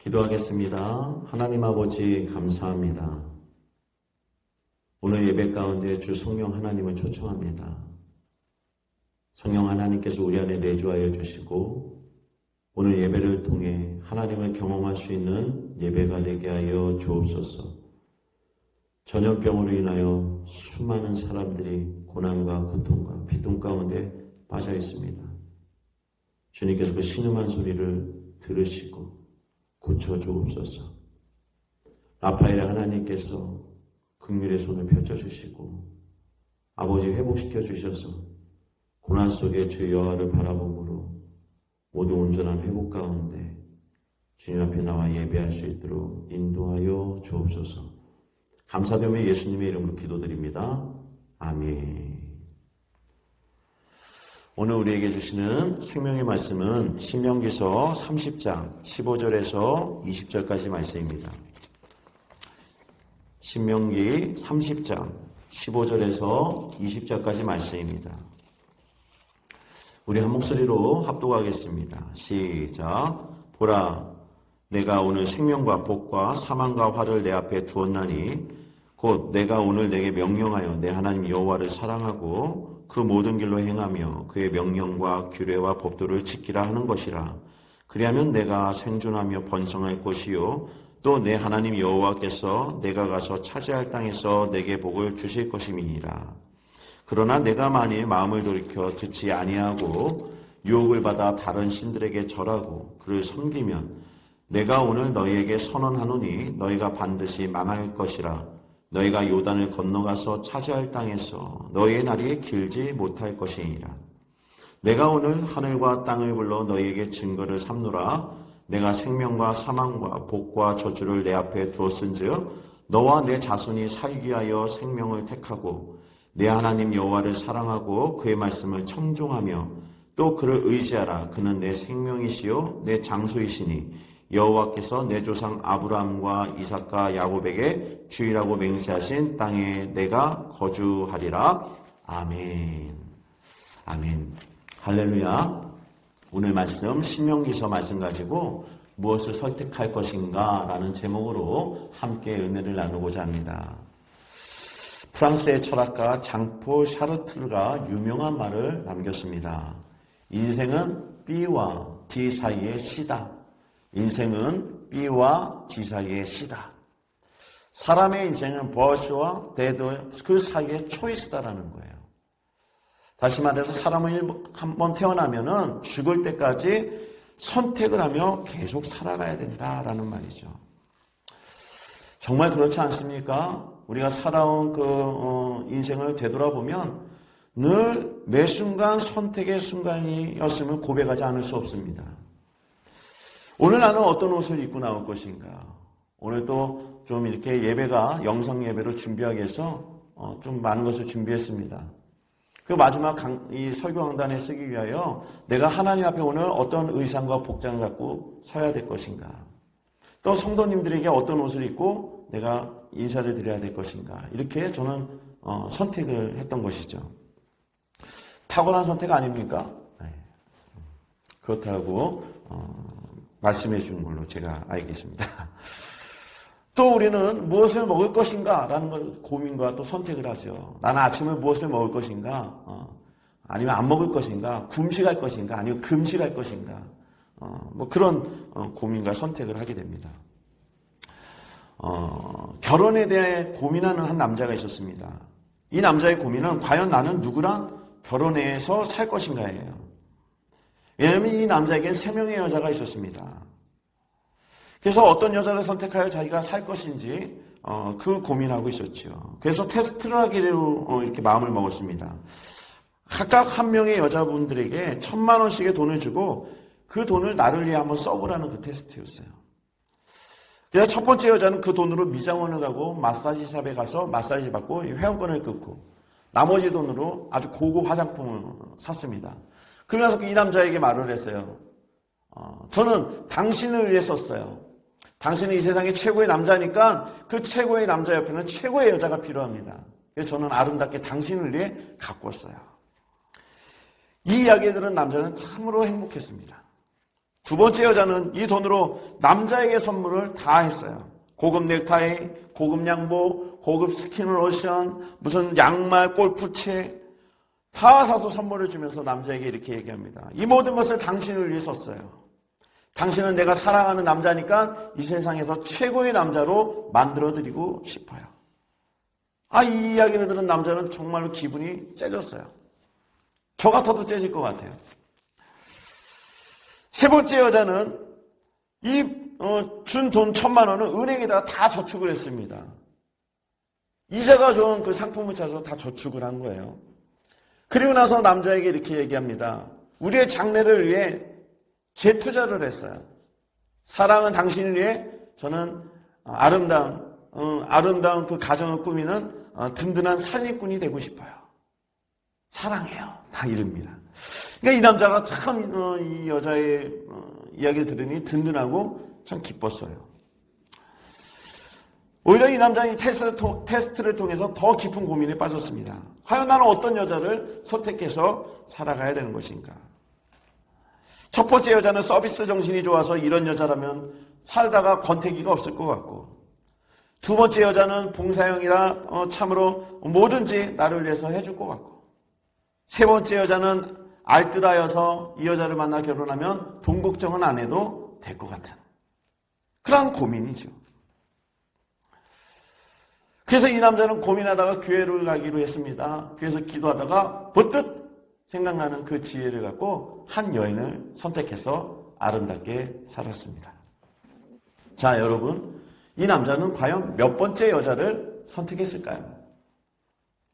기도하겠습니다. 하나님 아버지 감사합니다. 오늘 예배 가운데 주 성령 하나님을 초청합니다. 성령 하나님께서 우리 안에 내주하여 주시고 오늘 예배를 통해 하나님을 경험할 수 있는 예배가 되게 하여 주옵소서. 전염병으로 인하여 수많은 사람들이 고난과 고통과 비통 가운데 빠져 있습니다. 주님께서 그 신음한 소리를 들으시고 고쳐 주옵소서. 라파엘의 하나님께서 긍휼의 손을 펼쳐주시고 아버지 회복시켜 주셔서 고난 속에 주 여호와를 바라봄으로 모두 온전한 회복 가운데 주님 앞에 나와 예배할 수 있도록 인도하여 주옵소서. 감사드리며 예수님의 이름으로 기도드립니다. 아멘. 오늘 우리에게 주시는 생명의 말씀은 신명기서 30장 15절에서 20절까지 말씀입니다. 신명기 30장 15절에서 20절까지 말씀입니다. 우리 한 목소리로 합독하겠습니다. 시작. 보라, 내가 오늘 생명과 복과 사망과 화를 내 앞에 두었나니 곧 내가 오늘 내게 명령하여 내 하나님 여호와를 사랑하고 그 모든 길로 행하며 그의 명령과 규례와 법도를 지키라 하는 것이라. 그리하면 내가 생존하며 번성할 것이요 또 내 하나님 여호와께서 내가 가서 차지할 땅에서 내게 복을 주실 것임이니라. 그러나 내가 만일 마음을 돌이켜 듣지 아니하고 유혹을 받아 다른 신들에게 절하고 그를 섬기면 내가 오늘 너희에게 선언하노니 너희가 반드시 망할 것이라. 너희가 요단을 건너가서 차지할 땅에서 너희의 날이 길지 못할 것이니라. 내가 오늘 하늘과 땅을 불러 너희에게 증거를 삼노라. 내가 생명과 사망과 복과 저주를 내 앞에 두었은즉 너와 내 자손이 살기 위하여 생명을 택하고 내 하나님 여호와를 사랑하고 그의 말씀을 청종하며 또 그를 의지하라. 그는 내 생명이시요 내 장소이시니 여호와께서 내 조상 아브라함과 이삭과 야곱에게 주이라고 맹세하신 땅에 내가 거주하리라. 아멘. 아멘. 할렐루야. 오늘 말씀 신명기서 말씀 가지고 무엇을 선택할 것인가 라는 제목으로 함께 은혜를 나누고자 합니다. 프랑스의 철학가 장폴 샤르트르가 유명한 말을 남겼습니다. 인생은 B와 D 사이의 C다. 인생은 B와 D 사이의 C다. 사람의 인생은 버스와 데드 그 사이의 초이스다라는 거예요. 다시 말해서 사람은 한번 태어나면은 죽을 때까지 선택을 하며 계속 살아가야 된다라는 말이죠. 정말 그렇지 않습니까? 우리가 살아온 인생을 되돌아보면 늘 매 순간 선택의 순간이었음을 고백하지 않을 수 없습니다. 오늘 나는 어떤 옷을 입고 나올 것인가? 오늘 또 좀 이렇게 예배가 영상 예배로 준비하기 위해서 좀 많은 것을 준비했습니다. 그 마지막 이 설교 강단에 쓰기 위하여 내가 하나님 앞에 오늘 어떤 의상과 복장을 갖고 서야 될 것인가? 또 성도님들에게 어떤 옷을 입고 내가 인사를 드려야 될 것인가? 이렇게 저는 선택을 했던 것이죠. 탁월한 선택 아닙니까? 네. 그렇다고 말씀해 준 걸로 제가 알겠습니다. 또 우리는 무엇을 먹을 것인가? 라는 걸 고민과 또 선택을 하죠. 나는 아침에 무엇을 먹을 것인가? 아니면 안 먹을 것인가? 금식할 것인가? 아니면 금식할 것인가? 뭐 그런 고민과 선택을 하게 됩니다. 결혼에 대해 고민하는 한 남자가 있었습니다. 이 남자의 고민은 과연 나는 누구랑 결혼해서 살 것인가예요. 왜냐하면 이 남자에겐 3명의 여자가 있었습니다. 그래서 어떤 여자를 선택하여 자기가 살 것인지 그 고민하고 있었죠. 그래서 테스트를 하기로 이렇게 마음을 먹었습니다. 각각 한 명의 여자분들에게 1,000만 원씩의 돈을 주고 그 돈을 나를 위해 한번 써보라는 그 테스트였어요. 그래서 첫 번째 여자는 그 돈으로 미장원을 가고 마사지샵에 가서 마사지 받고 회원권을 끊고 나머지 돈으로 아주 고급 화장품을 샀습니다. 그러면서 이 남자에게 말을 했어요. 저는 당신을 위해 썼어요. 당신은 이 세상의 최고의 남자니까 그 최고의 남자 옆에는 최고의 여자가 필요합니다. 그래서 저는 아름답게 당신을 위해 가꿨어요. 이 이야기를 들은 남자는 참으로 행복했습니다. 두 번째 여자는 이 돈으로 남자에게 선물을 다 했어요. 고급 넥타이, 고급 양복, 고급 스킨로션, 무슨 양말, 골프채 다 사서 선물을 주면서 남자에게 이렇게 얘기합니다. 이 모든 것을 당신을 위해 썼어요. 당신은 내가 사랑하는 남자니까 이 세상에서 최고의 남자로 만들어드리고 싶어요. 이 이야기를 들은 남자는 정말로 기분이 째졌어요. 저 같아도 째질 것 같아요. 세 번째 여자는 준 돈 1,000만 원을 은행에다가 다 저축을 했습니다. 이자가 좋은 그 상품을 찾아서 다 저축을 한 거예요. 그리고 나서 남자에게 이렇게 얘기합니다. 우리의 장래를 위해 재투자를 했어요. 사랑은 당신을 위해 저는 아름다운 그 가정을 꾸미는 든든한 살림꾼이 되고 싶어요. 사랑해요. 다 이릅니다. 그러니까 이 남자가 참 이 여자의 이야기를 들으니 든든하고 참 기뻤어요. 오히려 이 남자는 이 테스트를 통해서 더 깊은 고민에 빠졌습니다. 과연 나는 어떤 여자를 선택해서 살아가야 되는 것인가? 첫 번째 여자는 서비스 정신이 좋아서 이런 여자라면 살다가 권태기가 없을 것 같고, 두 번째 여자는 봉사형이라 참으로 뭐든지 나를 위해서 해줄 것 같고, 세 번째 여자는 알뜰하여서 이 여자를 만나 결혼하면 돈 걱정은 안 해도 될 것 같은 그런 고민이죠. 그래서 이 남자는 고민하다가 교회를 가기로 했습니다. 교회에서 기도하다가 버뜩 생각나는 그 지혜를 갖고 한 여인을 선택해서 아름답게 살았습니다. 자, 여러분, 이 남자는 과연 몇 번째 여자를 선택했을까요?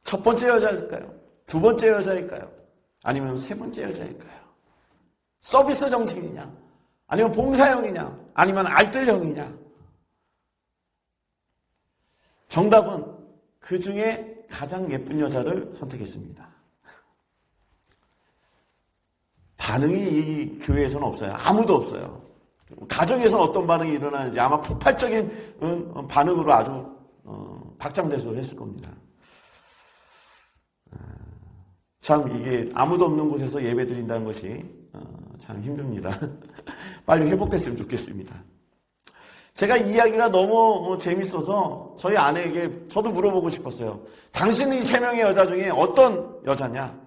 첫 번째 여자일까요? 두 번째 여자일까요? 아니면 세 번째 여자일까요? 서비스 정신이냐? 아니면 봉사형이냐? 아니면 알뜰형이냐? 정답은 그 중에 가장 예쁜 여자를 선택했습니다. 반응이 이 교회에서는 없어요. 아무도 없어요. 가정에서는 어떤 반응이 일어나는지 아마 폭발적인 반응으로 아주 박장대소를 했을 겁니다. 참 이게 아무도 없는 곳에서 예배 드린다는 것이 참 힘듭니다. 빨리 회복됐으면 좋겠습니다. 제가 이 이야기가 너무 재밌어서 저희 아내에게 저도 물어보고 싶었어요. 당신은 이 세 명의 여자 중에 어떤 여자냐?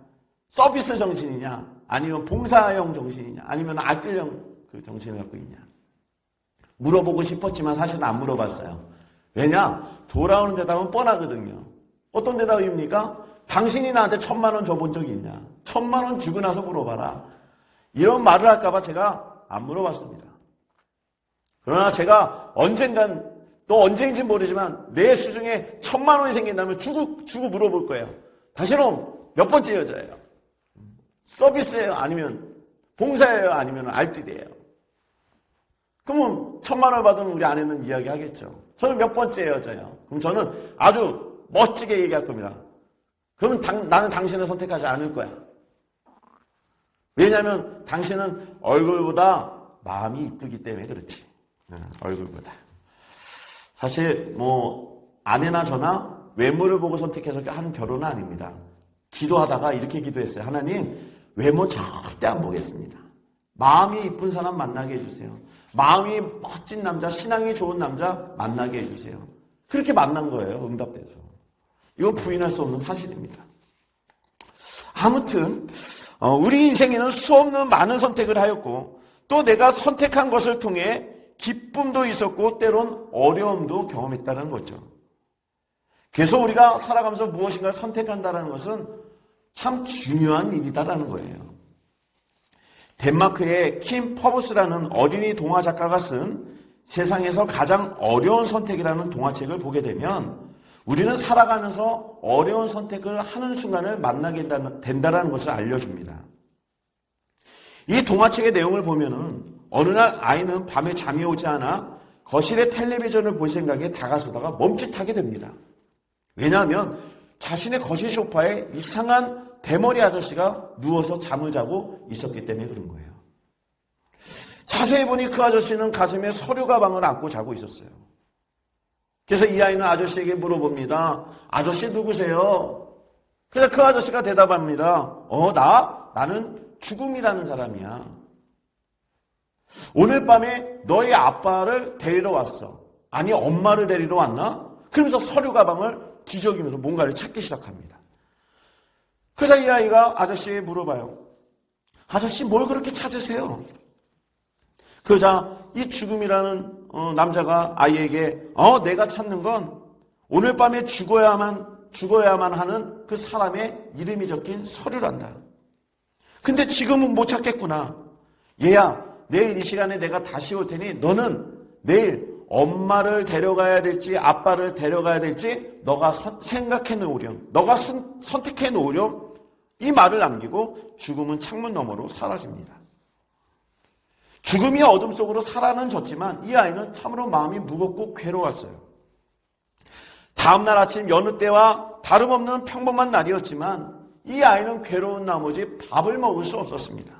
서비스 정신이냐? 아니면 봉사형 정신이냐? 아니면 알뜰형 그 정신을 갖고 있냐? 물어보고 싶었지만 사실은 안 물어봤어요. 왜냐? 돌아오는 대답은 뻔하거든요. 어떤 대답입니까? 당신이 나한테 1,000만 원 줘본 적이 있냐? 1,000만 원 주고 나서 물어봐라. 이런 말을 할까봐 제가 안 물어봤습니다. 그러나 제가 언젠간, 또 언제인지 모르지만 내 수중에 1,000만 원이 생긴다면 주고 물어볼 거예요. 당신은 몇 번째 여자예요? 서비스예요? 아니면 봉사예요? 아니면 알뜰이에요? 그러면 1,000만 원을 받으면 우리 아내는 이야기하겠죠. 저는 몇 번째 여자예요? 그럼 저는 아주 멋지게 얘기할 겁니다. 그러면 나는 당신을 선택하지 않을 거야. 왜냐하면 당신은 얼굴보다 마음이 이쁘기 때문에 그렇지. 얼굴보다. 사실 아내나 저나 외모를 보고 선택해서 한 결혼은 아닙니다. 기도하다가 이렇게 기도했어요. 하나님, 외모 절대 안 보겠습니다. 마음이 이쁜 사람 만나게 해주세요. 마음이 멋진 남자, 신앙이 좋은 남자 만나게 해주세요. 그렇게 만난 거예요. 응답돼서. 이건 부인할 수 없는 사실입니다. 아무튼 우리 인생에는 수없는 많은 선택을 하였고, 또 내가 선택한 것을 통해 기쁨도 있었고 때론 어려움도 경험했다는 거죠. 그래서 우리가 살아가면서 무엇인가 선택한다는 것은 참 중요한 일이다라는 거예요. 덴마크의 킴 퍼버스라는 어린이 동화 작가가 쓴 세상에서 가장 어려운 선택이라는 동화책을 보게 되면 우리는 살아가면서 어려운 선택을 하는 순간을 만나게 된다는 것을 알려줍니다. 이 동화책의 내용을 보면은 어느 날 아이는 밤에 잠이 오지 않아 거실에 텔레비전을 볼 생각에 다가서다가 멈칫하게 됩니다. 왜냐하면 자신의 거실 소파에 이상한 대머리 아저씨가 누워서 잠을 자고 있었기 때문에 그런 거예요. 자세히 보니 그 아저씨는 가슴에 서류 가방을 안고 자고 있었어요. 그래서 이 아이는 아저씨에게 물어봅니다. 아저씨 누구세요? 그래서 그 아저씨가 대답합니다. 나는 죽음이라는 사람이야. 오늘 밤에 너희 아빠를 데리러 왔어. 아니, 엄마를 데리러 왔나? 그러면서 서류 가방을 뒤적이면서 뭔가를 찾기 시작합니다. 그래서 이 아이가 아저씨에게 물어봐요. 아저씨, 뭘 그렇게 찾으세요? 그러자 이 죽음이라는 남자가 아이에게 내가 찾는 건 오늘 밤에 죽어야만 하는 그 사람의 이름이 적힌 서류란다. 근데 지금은 못 찾겠구나. 얘야, 내일 이 시간에 내가 다시 올 테니 너는 내일 엄마를 데려가야 될지 아빠를 데려가야 될지 너가 생각해 놓으렴. 너가 선택해 놓으렴. 이 말을 남기고 죽음은 창문 너머로 사라집니다. 죽음이 어둠 속으로 사라졌지만 이 아이는 참으로 마음이 무겁고 괴로웠어요. 다음날 아침 여느 때와 다름없는 평범한 날이었지만 이 아이는 괴로운 나머지 밥을 먹을 수 없었습니다.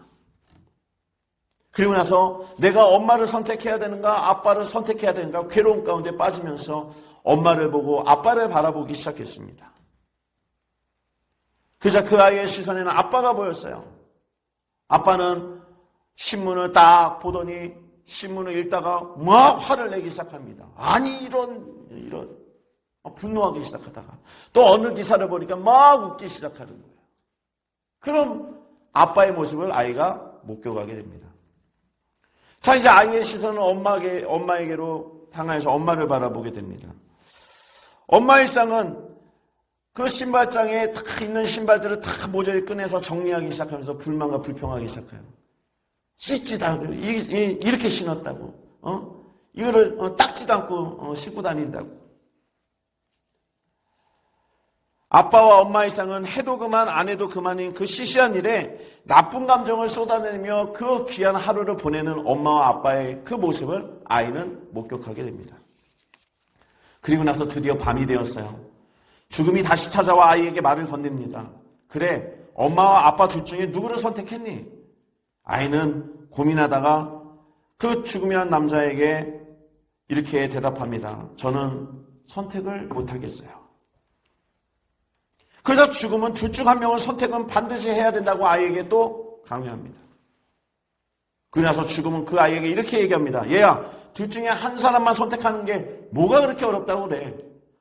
그리고 나서 내가 엄마를 선택해야 되는가 아빠를 선택해야 되는가 괴로운 가운데 빠지면서 엄마를 보고 아빠를 바라보기 시작했습니다. 그러자 그 아이의 시선에는 아빠가 보였어요. 아빠는 신문을 딱 보더니 신문을 읽다가 막 화를 내기 시작합니다. 아니 이런 분노하기 시작하다가 또 어느 기사를 보니까 막 웃기 시작하는 거예요. 그럼 아빠의 모습을 아이가 목격하게 됩니다. 자, 이제 아이의 시선은 엄마에게로 향해서 엄마를 바라보게 됩니다. 엄마의 일상은 그 신발장에 딱 있는 신발들을 다 모조리 꺼내서 정리하기 시작하면서 불만과 불평하기 시작해요. 씻지도 않고 이렇게 신었다고 이거를 닦지도 않고 신고 다닌다고. 아빠와 엄마의 일상은 해도 그만 안 해도 그만인 그 시시한 일에 나쁜 감정을 쏟아내며 그 귀한 하루를 보내는 엄마와 아빠의 그 모습을 아이는 목격하게 됩니다. 그리고 나서 드디어 밤이 되었어요. 죽음이 다시 찾아와 아이에게 말을 건넵니다. 그래, 엄마와 아빠 둘 중에 누구를 선택했니? 아이는 고민하다가 그 죽음이란 남자에게 이렇게 대답합니다. 저는 선택을 못하겠어요. 그래서 죽음은 둘 중 한 명을 선택은 반드시 해야 된다고 아이에게 또 강요합니다. 그러고 나서 죽음은 그 아이에게 이렇게 얘기합니다. 얘야, 둘 중에 한 사람만 선택하는 게 뭐가 그렇게 어렵다고 그래?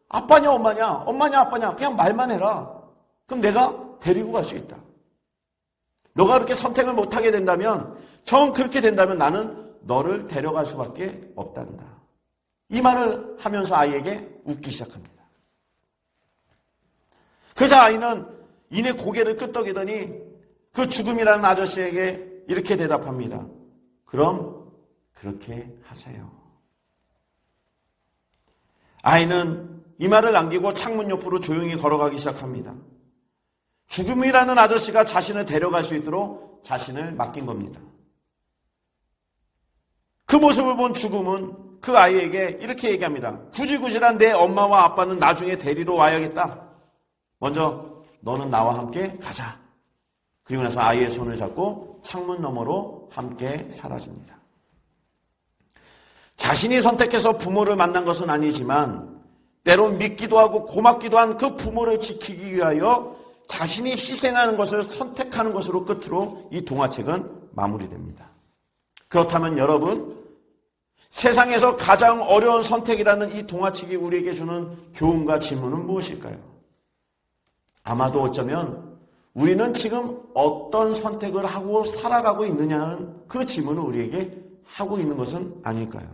아빠냐 엄마냐? 엄마냐 아빠냐? 그냥 말만 해라. 그럼 내가 데리고 갈 수 있다. 너가 그렇게 선택을 못하게 된다면, 정 그렇게 된다면 나는 너를 데려갈 수밖에 없단다. 이 말을 하면서 아이에게 웃기 시작합니다. 그래서 아이는 이내 고개를 끄덕이더니 그 죽음이라는 아저씨에게 이렇게 대답합니다. 그럼 그렇게 하세요. 아이는 이 말을 남기고 창문 옆으로 조용히 걸어가기 시작합니다. 죽음이라는 아저씨가 자신을 데려갈 수 있도록 자신을 맡긴 겁니다. 그 모습을 본 죽음은 그 아이에게 이렇게 얘기합니다. 구질구질한 내 엄마와 아빠는 나중에 데리러 와야겠다. 먼저 너는 나와 함께 가자. 그리고 나서 아이의 손을 잡고 창문 너머로 함께 사라집니다. 자신이 선택해서 부모를 만난 것은 아니지만 때론 믿기도 하고 고맙기도 한 그 부모를 지키기 위하여 자신이 희생하는 것을 선택하는 것으로 끝으로 이 동화책은 마무리됩니다. 그렇다면 여러분, 세상에서 가장 어려운 선택이라는 이 동화책이 우리에게 주는 교훈과 질문은 무엇일까요? 아마도 어쩌면 우리는 지금 어떤 선택을 하고 살아가고 있느냐는 그 질문을 우리에게 하고 있는 것은 아닐까요?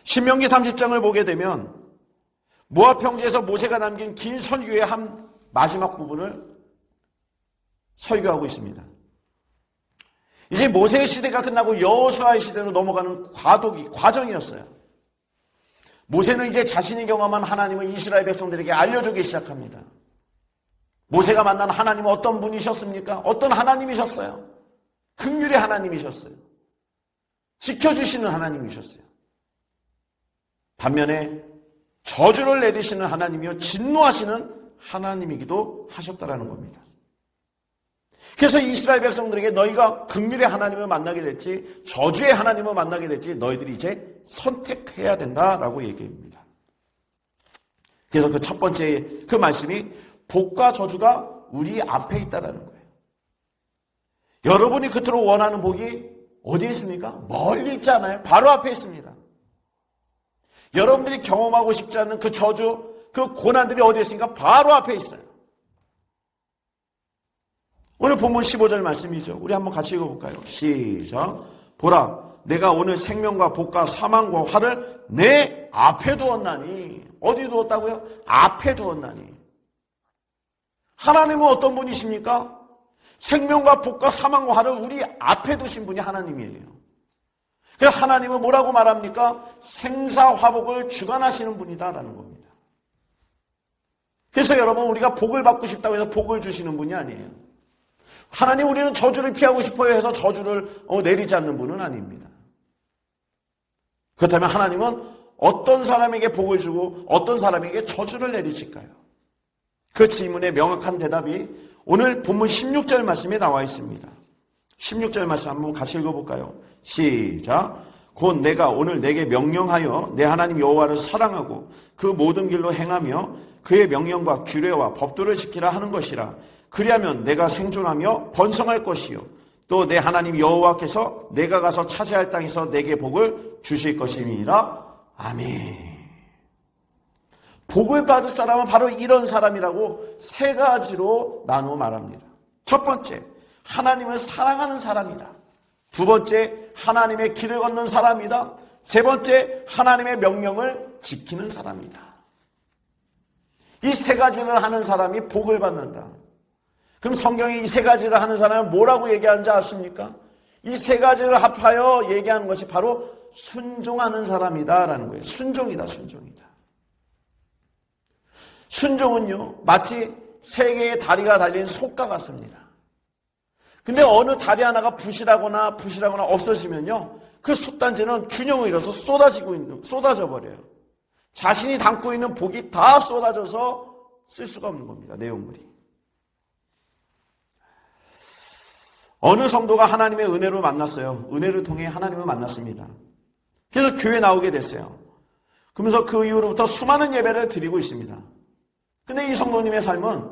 신명기 30장을 보게 되면 모압 평지에서 모세가 남긴 긴 설교의 한 마지막 부분을 설교하고 있습니다. 이제 모세의 시대가 끝나고 여호수아의 시대로 넘어가는 과정이었어요. 모세는 이제 자신이 경험한 하나님을 이스라엘 백성들에게 알려주기 시작합니다. 모세가 만난 하나님은 어떤 분이셨습니까? 어떤 하나님이셨어요? 긍휼의 하나님이셨어요. 지켜주시는 하나님이셨어요. 반면에 저주를 내리시는 하나님이요 진노하시는 하나님이기도 하셨다라는 겁니다. 그래서 이스라엘 백성들에게 너희가 긍휼의 하나님을 만나게 될지 저주의 하나님을 만나게 될지 너희들이 이제 선택해야 된다라고 얘기합니다. 그래서 그 첫 번째 그 말씀이 복과 저주가 우리 앞에 있다라는 거예요. 여러분이 그토록 원하는 복이 어디에 있습니까? 멀리 있지 않아요. 바로 앞에 있습니다. 여러분들이 경험하고 싶지 않는 그 저주, 그 고난들이 어디에 있습니까? 바로 앞에 있어요. 오늘 본문 15절 말씀이죠. 우리 한번 같이 읽어볼까요? 시작. 보라, 내가 오늘 생명과 복과 사망과 화를 내 앞에 두었나니. 어디 두었다고요? 앞에 두었나니. 하나님은 어떤 분이십니까? 생명과 복과 사망과 화를 우리 앞에 두신 분이 하나님이에요. 그래서 하나님은 뭐라고 말합니까? 생사화복을 주관하시는 분이다라는 겁니다. 그래서 여러분, 우리가 복을 받고 싶다고 해서 복을 주시는 분이 아니에요. 하나님, 우리는 저주를 피하고 싶어요 해서 저주를 내리지 않는 분은 아닙니다. 그렇다면 하나님은 어떤 사람에게 복을 주고 어떤 사람에게 저주를 내리실까요? 그 질문에 명확한 대답이 오늘 본문 16절 말씀에 나와 있습니다. 16절 말씀 한번 같이 읽어볼까요? 시작. 곧 내가 오늘 내게 명령하여 내 하나님 여호와를 사랑하고 그 모든 길로 행하며 그의 명령과 규례와 법도를 지키라 하는 것이라. 그리하면 내가 생존하며 번성할 것이요 또 내 하나님 여호와께서 내가 가서 차지할 땅에서 내게 복을 주실 것임이니라. 아멘. 복을 받을 사람은 바로 이런 사람이라고 세 가지로 나누어 말합니다. 첫 번째, 하나님을 사랑하는 사람이다. 두 번째, 하나님의 길을 걷는 사람이다. 세 번째, 하나님의 명령을 지키는 사람이다. 이 세 가지를 하는 사람이 복을 받는다. 그럼 성경이 이 세 가지를 하는 사람은 뭐라고 얘기하는지 아십니까? 이 세 가지를 합하여 얘기하는 것이 바로 순종하는 사람이다라는 거예요. 순종이다, 순종이다. 순종은요, 마치 세 개의 다리가 달린 속과 같습니다. 근데 어느 다리 하나가 부실하거나 없어지면요, 그 솥단지는 균형을 잃어서 쏟아져 버려요. 자신이 담고 있는 복이 다 쏟아져서 쓸 수가 없는 겁니다. 내용물이. 어느 성도가 하나님의 은혜로 만났어요. 은혜를 통해 하나님을 만났습니다. 그래서 교회 나오게 됐어요. 그러면서 그 이후로부터 수많은 예배를 드리고 있습니다. 근데 이 성도님의 삶은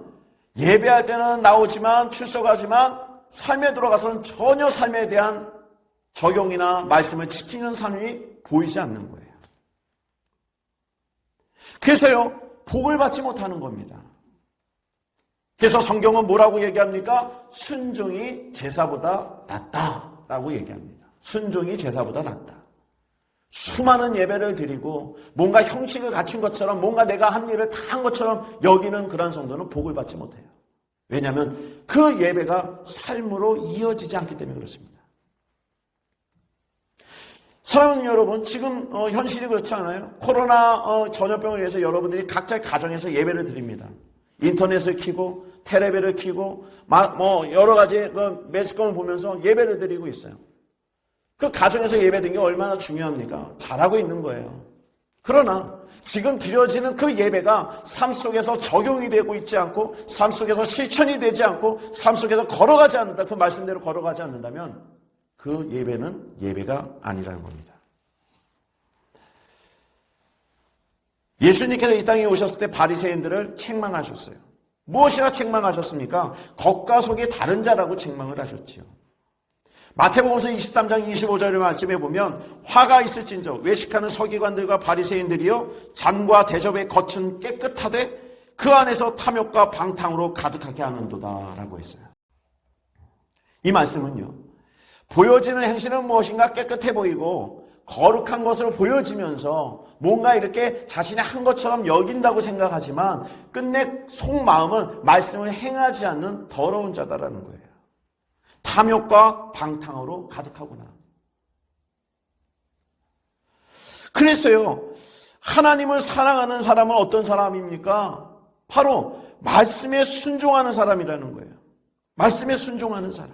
예배할 때는 나오지만 출석하지만 삶에 들어가서는 전혀 삶에 대한 적용이나 말씀을 지키는 삶이 보이지 않는 거예요. 그래서요, 복을 받지 못하는 겁니다. 그래서 성경은 뭐라고 얘기합니까? 순종이 제사보다 낫다라고 얘기합니다. 순종이 제사보다 낫다. 수많은 예배를 드리고 뭔가 형식을 갖춘 것처럼 뭔가 내가 한 일을 다 한 것처럼 여기는 그런 성도는 복을 받지 못해요. 왜냐하면 그 예배가 삶으로 이어지지 않기 때문에 그렇습니다. 사랑하는 여러분, 지금 현실이 그렇지 않아요? 코로나 전염병을 위해서 여러분들이 각자의 가정에서 예배를 드립니다. 인터넷을 켜고 텔레비를 켜고 여러 가지 매스컴을 보면서 예배를 드리고 있어요. 그 가정에서 예배드리는 게 얼마나 중요합니까? 잘하고 있는 거예요. 그러나 지금 드려지는 그 예배가 삶 속에서 적용이 되고 있지 않고 삶 속에서 실천이 되지 않고 삶 속에서 걸어가지 않는다. 그 말씀대로 걸어가지 않는다면 그 예배는 예배가 아니라는 겁니다. 예수님께서 이 땅에 오셨을 때 바리새인들을 책망하셨어요. 무엇이라 책망하셨습니까? 겉과 속이 다른 자라고 책망을 하셨지요. 마태복음서 23장 25절의 말씀에 보면 화가 있을진저 외식하는 서기관들과 바리새인들이요 잔과 대접의 겉은 깨끗하되 그 안에서 탐욕과 방탕으로 가득하게 하는도다라고 했어요. 이 말씀은요, 보여지는 행실은 무엇인가 깨끗해 보이고 거룩한 것으로 보여지면서 뭔가 이렇게 자신이 한 것처럼 여긴다고 생각하지만 끝내 속마음은 말씀을 행하지 않는 더러운 자다라는 거예요. 탐욕과 방탕으로 가득하구나. 그래서요, 하나님을 사랑하는 사람은 어떤 사람입니까? 바로 말씀에 순종하는 사람이라는 거예요. 말씀에 순종하는 사람.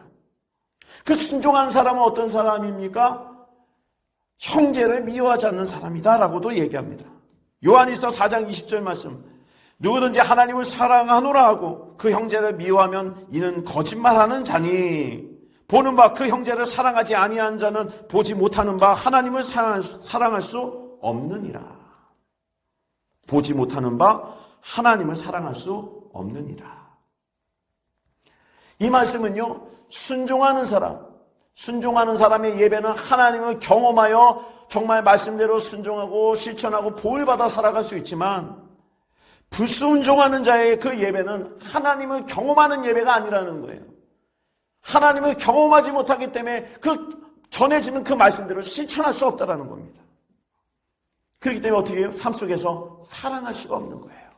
그 순종하는 사람은 어떤 사람입니까? 형제를 미워하지 않는 사람이다라고도 얘기합니다. 요한일서 4장 20절 말씀. 누구든지 하나님을 사랑하노라 하고 그 형제를 미워하면 이는 거짓말하는 자니 보는 바 그 형제를 사랑하지 아니한 자는 보지 못하는 바 하나님을 사랑할 수 없느니라. 보지 못하는 바 하나님을 사랑할 수 없느니라. 이 말씀은요, 순종하는 사람, 순종하는 사람의 예배는 하나님을 경험하여 정말 말씀대로 순종하고 실천하고 복을 받아 살아갈 수 있지만, 불순종하는 자의 그 예배는 하나님을 경험하는 예배가 아니라는 거예요. 하나님을 경험하지 못하기 때문에 그 전해지는 그 말씀대로 실천할 수 없다는 겁니다. 그렇기 때문에 어떻게 해요? 삶 속에서 사랑할 수가 없는 거예요.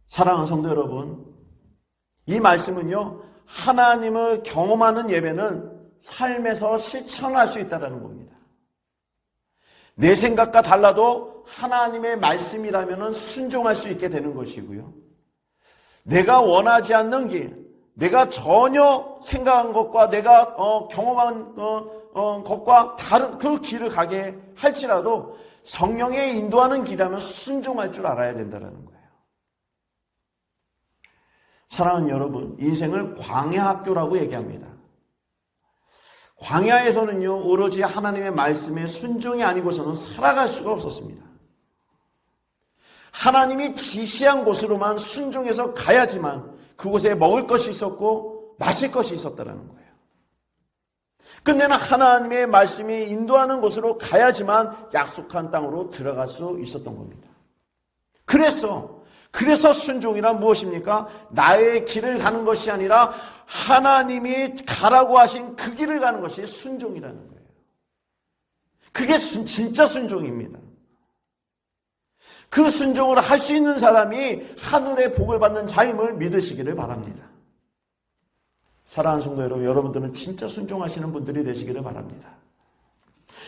사랑하는 성도 여러분, 이 말씀은요, 하나님을 경험하는 예배는 삶에서 실천할 수 있다는 겁니다. 내 생각과 달라도 하나님의 말씀이라면 순종할 수 있게 되는 것이고요. 내가 원하지 않는 길, 내가 전혀 생각한 것과 내가 경험한 것과 다른 그 길을 가게 할지라도 성령의 인도하는 길이라면 순종할 줄 알아야 된다는 거예요. 사랑하는 여러분, 인생을 광야 학교라고 얘기합니다. 광야에서는요, 오로지 하나님의 말씀에 순종이 아니고서는 살아갈 수가 없었습니다. 하나님이 지시한 곳으로만 순종해서 가야지만 그곳에 먹을 것이 있었고 마실 것이 있었다는 거예요. 끝내는 하나님의 말씀이 인도하는 곳으로 가야지만 약속한 땅으로 들어갈 수 있었던 겁니다. 그래서 순종이란 무엇입니까? 나의 길을 가는 것이 아니라 하나님이 가라고 하신 그 길을 가는 것이 순종이라는 거예요. 그게 진짜 순종입니다. 그 순종을 할 수 있는 사람이 하늘의 복을 받는 자임을 믿으시기를 바랍니다. 사랑하는 성도 여러분, 여러분들은 진짜 순종하시는 분들이 되시기를 바랍니다.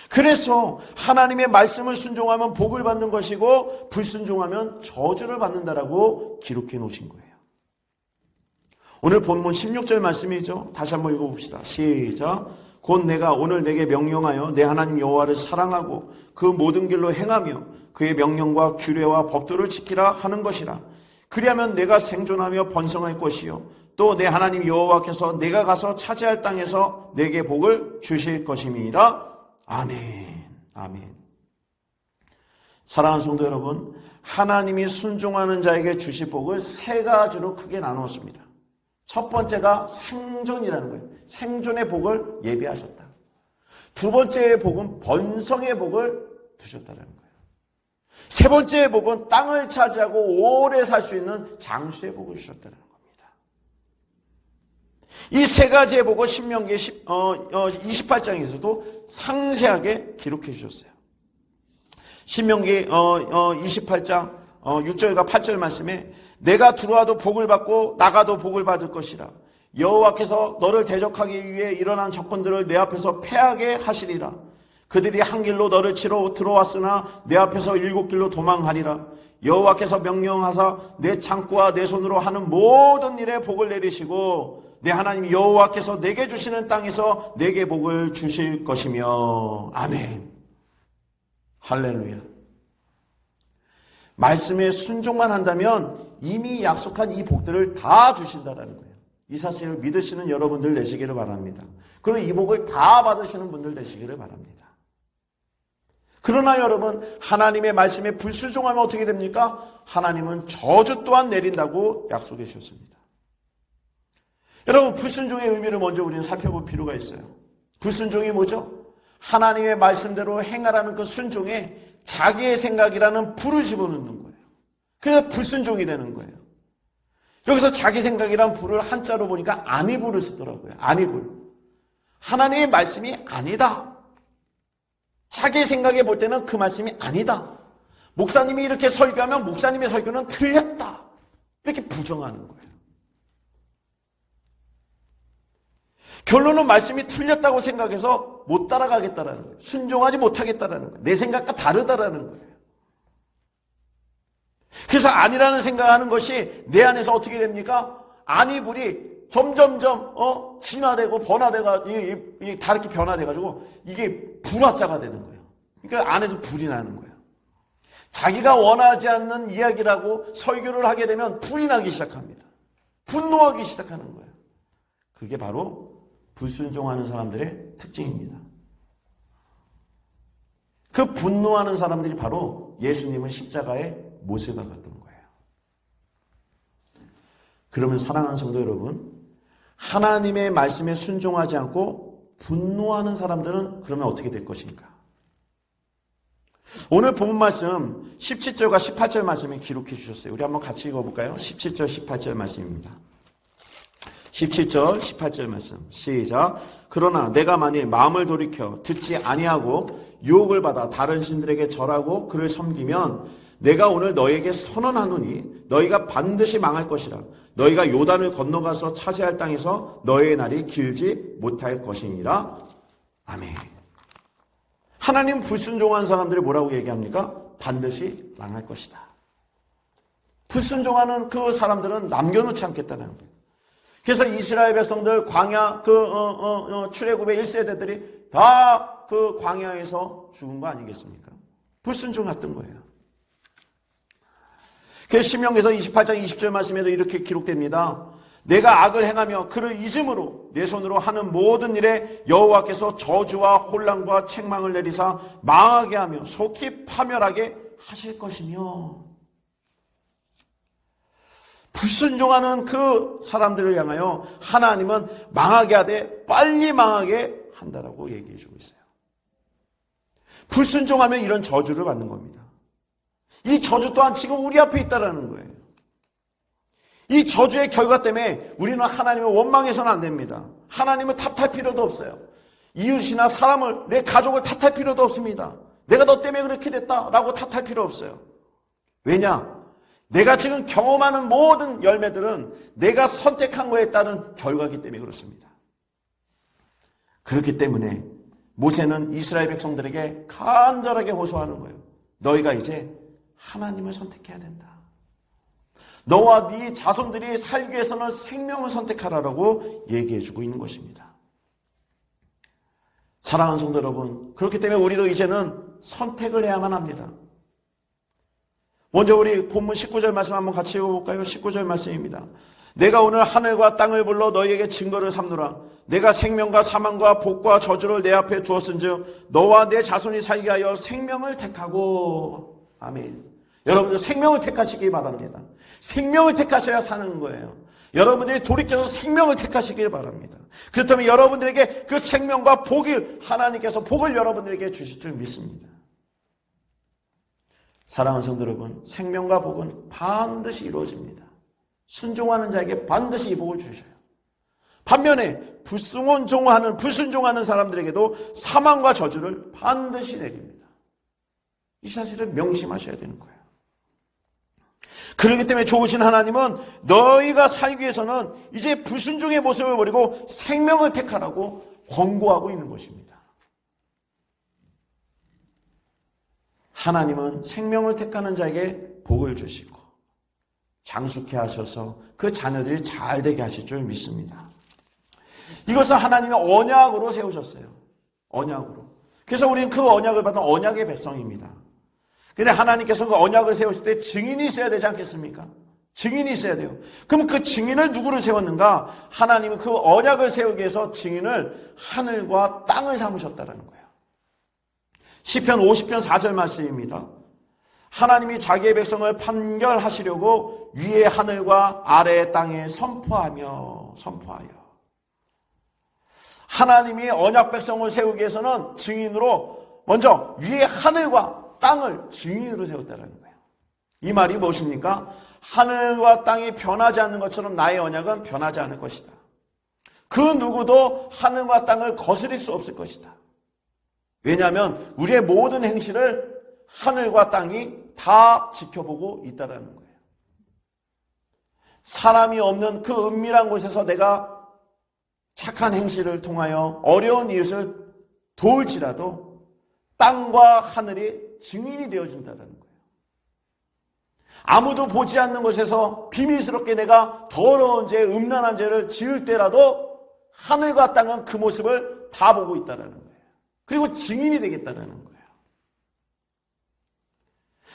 그래서 하나님의 말씀을 순종하면 복을 받는 것이고 불순종하면 저주를 받는다라고 기록해 놓으신 거예요. 오늘 본문 16절 말씀이죠. 다시 한번 읽어봅시다. 시작. 곧 내가 오늘 내게 명령하여 내 하나님 여호와를 사랑하고 그 모든 길로 행하며 그의 명령과 규례와 법도를 지키라 하는 것이라. 그리하면 내가 생존하며 번성할 것이요 또 내 하나님 여호와께서 내가 가서 차지할 땅에서 내게 복을 주실 것임이라. 아멘. 아멘. 사랑하는 성도 여러분, 하나님이 순종하는 자에게 주실 복을 세 가지로 크게 나누었습니다. 첫 번째가 생존이라는 거예요. 생존의 복을 예비하셨다. 두 번째의 복은 번성의 복을 두셨다는 거예요. 세 번째의 복은 땅을 차지하고 오래 살 수 있는 장수의 복을 주셨다는 겁니다. 이 세 가지의 복을 신명기 28장에서도 상세하게 기록해 주셨어요. 신명기 28장 6절과 8절 말씀에 내가 들어와도 복을 받고 나가도 복을 받을 것이라. 여호와께서 너를 대적하기 위해 일어난 적군들을 내 앞에서 패하게 하시리라. 그들이 한 길로 너를 치러 들어왔으나 내 앞에서 7길로 도망하리라. 여호와께서 명령하사 내 창고와 내 손으로 하는 모든 일에 복을 내리시고 내 하나님 여호와께서 내게 주시는 땅에서 내게 복을 주실 것이며. 아멘. 할렐루야. 말씀에 순종만 한다면 이미 약속한 이 복들을 다 주신다는 거예요. 이 사실을 믿으시는 여러분들 되시기를 바랍니다. 그리고 이 복을 다 받으시는 분들 되시기를 바랍니다. 그러나 여러분, 하나님의 말씀에 불순종하면 어떻게 됩니까? 하나님은 저주 또한 내린다고 약속해 주셨습니다. 여러분, 불순종의 의미를 먼저 우리는 살펴볼 필요가 있어요. 불순종이 뭐죠? 하나님의 말씀대로 행하라는 그 순종에 자기의 생각이라는 불을 집어넣는 거예요. 그래서 불순종이 되는 거예요. 여기서 자기 생각이란 불을 한자로 보니까 안이불을 쓰더라고요. 안이불. 하나님의 말씀이 아니다. 자기 생각에 볼 때는 그 말씀이 아니다. 목사님이 이렇게 설교하면 목사님의 설교는 틀렸다. 이렇게 부정하는 거예요. 결론은 말씀이 틀렸다고 생각해서 못 따라가겠다라는 거예요. 순종하지 못하겠다라는 거예요. 내 생각과 다르다라는 거예요. 그래서 아니라는 생각하는 것이 내 안에서 어떻게 됩니까? 안이불이 점점점 진화되고 번화되가 다르게 변화돼가지고 이게 불화자가 되는 거예요. 그러니까 안에서 불이 나는 거예요. 자기가 원하지 않는 이야기라고 설교를 하게 되면 불이 나기 시작합니다. 분노하기 시작하는 거예요. 그게 바로 불순종하는 사람들의 특징입니다. 그 분노하는 사람들이 바로 예수님은 십자가에 못 박았던 거예요. 그러면 사랑하는 성도 여러분, 하나님의 말씀에 순종하지 않고 분노하는 사람들은 그러면 어떻게 될 것인가? 오늘 본문 말씀 17절과 18절 말씀에 기록해 주셨어요. 우리 한번 같이 읽어볼까요? 17절, 18절 말씀입니다. 17절, 18절 말씀 시작. 그러나 내가 만일 마음을 돌이켜 듣지 아니하고 유혹을 받아 다른 신들에게 절하고 그를 섬기면 내가 오늘 너에게 선언하노니 너희가 반드시 망할 것이라. 너희가 요단을 건너가서 차지할 땅에서 너희의 날이 길지 못할 것이니라. 아멘. 하나님 불순종한 사람들이 뭐라고 얘기합니까? 반드시 망할 것이다. 불순종하는 그 사람들은 남겨놓지 않겠다는 거예요. 그래서 이스라엘 백성들 광야 출애굽의 1세대들이 다 그 광야에서 죽은 거 아니겠습니까? 불순종했던 거예요. 그래서 신명기서 28장 20절 말씀에도 이렇게 기록됩니다. 내가 악을 행하며 그를 잊음으로 내 손으로 하는 모든 일에 여호와께서 저주와 혼란과 책망을 내리사 망하게 하며 속히 파멸하게 하실 것이며, 불순종하는 그 사람들을 향하여 하나님은 망하게 하되 빨리 망하게 한다라고 얘기해 주고 있어요. 불순종하면 이런 저주를 받는 겁니다. 이 저주 또한 지금 우리 앞에 있다라는 거예요. 이 저주의 결과 때문에 우리는 하나님을 원망해서는 안 됩니다. 하나님을 탓할 필요도 없어요. 이웃이나 사람을, 내 가족을 탓할 필요도 없습니다. 내가 너 때문에 그렇게 됐다라고 탓할 필요 없어요. 왜냐? 내가 지금 경험하는 모든 열매들은 내가 선택한 거에 따른 결과이기 때문에 그렇습니다. 그렇기 때문에 모세는 이스라엘 백성들에게 간절하게 호소하는 거예요. 너희가 이제 하나님을 선택해야 된다. 너와 네 자손들이 살기 위해서는 생명을 선택하라고 얘기해주고 있는 것입니다. 사랑하는 성도 여러분, 그렇기 때문에 우리도 이제는 선택을 해야만 합니다. 먼저 우리 본문 19절 말씀 한번 같이 읽어볼까요? 19절 말씀입니다. 내가 오늘 하늘과 땅을 불러 너희에게 증거를 삼노라. 내가 생명과 사망과 복과 저주를 내 앞에 두었은즉 너와 내 자손이 살게 하여 생명을 택하고. 아멘. 여러분들 생명을 택하시기 바랍니다. 생명을 택하셔야 사는 거예요. 여러분들이 돌이켜서 생명을 택하시길 바랍니다. 그렇다면 여러분들에게 그 생명과 복을, 하나님께서 복을 여러분들에게 주실 줄 믿습니다. 사랑하는 성도 여러분, 생명과 복은 반드시 이루어집니다. 순종하는 자에게 반드시 이 복을 주셔요. 반면에 불순종하는 사람들에게도 사망과 저주를 반드시 내립니다. 이 사실을 명심하셔야 되는 거예요. 그렇기 때문에 좋으신 하나님은 너희가 살기 위해서는 이제 불순종의 모습을 버리고 생명을 택하라고 권고하고 있는 것입니다. 하나님은 생명을 택하는 자에게 복을 주시고 장수케 하셔서 그 자녀들이 잘 되게 하실 줄 믿습니다. 이것은 하나님의 언약으로 세우셨어요. 언약으로. 그래서 우리는 그 언약을 받은 언약의 백성입니다. 근데 하나님께서 그 언약을 세우실 때 증인이 있어야 되지 않겠습니까? 증인이 있어야 돼요. 그럼 그 증인을 누구를 세웠는가? 하나님은 그 언약을 세우기 위해서 증인을 하늘과 땅을 삼으셨다는 거예요. 시편 50편 4절 말씀입니다. 하나님이 자기의 백성을 판결하시려고 위의 하늘과 아래의 땅에 선포하여. 하나님이 언약 백성을 세우기 위해서는 증인으로 먼저 위의 하늘과 땅을 증인으로 세웠다는 거예요. 이 말이 무엇입니까? 하늘과 땅이 변하지 않는 것처럼 나의 언약은 변하지 않을 것이다. 그 누구도 하늘과 땅을 거스릴 수 없을 것이다. 왜냐하면 우리의 모든 행실을 하늘과 땅이 다 지켜보고 있다는 거예요. 사람이 없는 그 은밀한 곳에서 내가 착한 행실을 통하여 어려운 이웃을 도울지라도 땅과 하늘이 증인이 되어준다는 거예요. 아무도 보지 않는 곳에서 비밀스럽게 내가 더러운 죄, 음란한 죄를 지을 때라도 하늘과 땅은 그 모습을 다 보고 있다는 거예요. 그리고 증인이 되겠다는 거예요.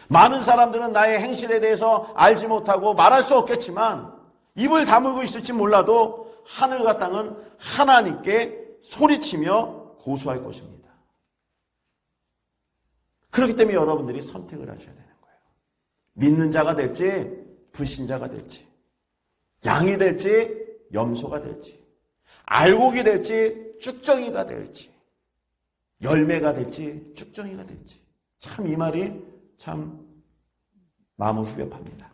많은 사람들은 나의 행실에 대해서 알지 못하고 말할 수 없겠지만 입을 다물고 있을지 몰라도 하늘과 땅은 하나님께 소리치며 고소할 것입니다. 그렇기 때문에 여러분들이 선택을 하셔야 되는 거예요. 믿는 자가 될지 불신자가 될지. 양이 될지 염소가 될지, 알곡이 될지 쭉정이가 될지, 열매가 될지 쭉정이가 될지. 참 이 말이 참 마음을 후벼팝니다.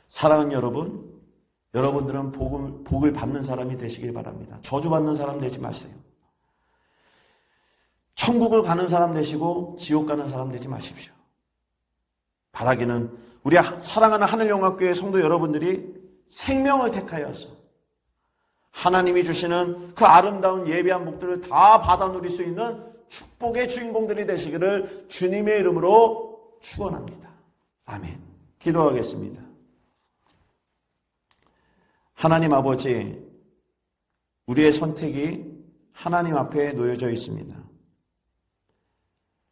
사랑하는 여러분, 여러분들은 복을 받는 사람이 되시길 바랍니다. 저주받는 사람 되지 마세요. 천국을 가는 사람 되시고 지옥 가는 사람 되지 마십시오. 바라기는 우리 사랑하는 하늘영광교회 성도 여러분들이 생명을 택하여서 하나님이 주시는 그 아름다운 예비한 복들을 다 받아 누릴 수 있는 축복의 주인공들이 되시기를 주님의 이름으로 축원합니다. 아멘. 기도하겠습니다. 하나님 아버지, 우리의 선택이 하나님 앞에 놓여져 있습니다.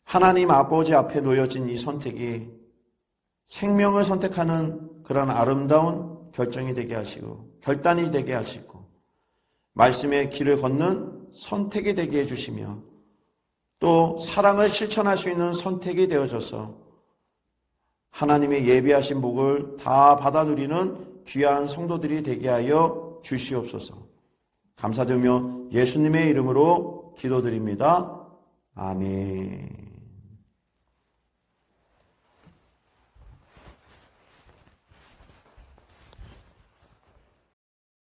하나님 아버지 앞에 놓여진 이 선택이 생명을 선택하는 그런 아름다운 결정이 되게 하시고 결단이 되게 하시고 말씀의 길을 걷는 선택이 되게 해주시며 또 사랑을 실천할 수 있는 선택이 되어져서 하나님의 예비하신 복을 다 받아 누리는 귀한 성도들이 되게 하여 주시옵소서. 감사드리며 예수님의 이름으로 기도드립니다. 아멘.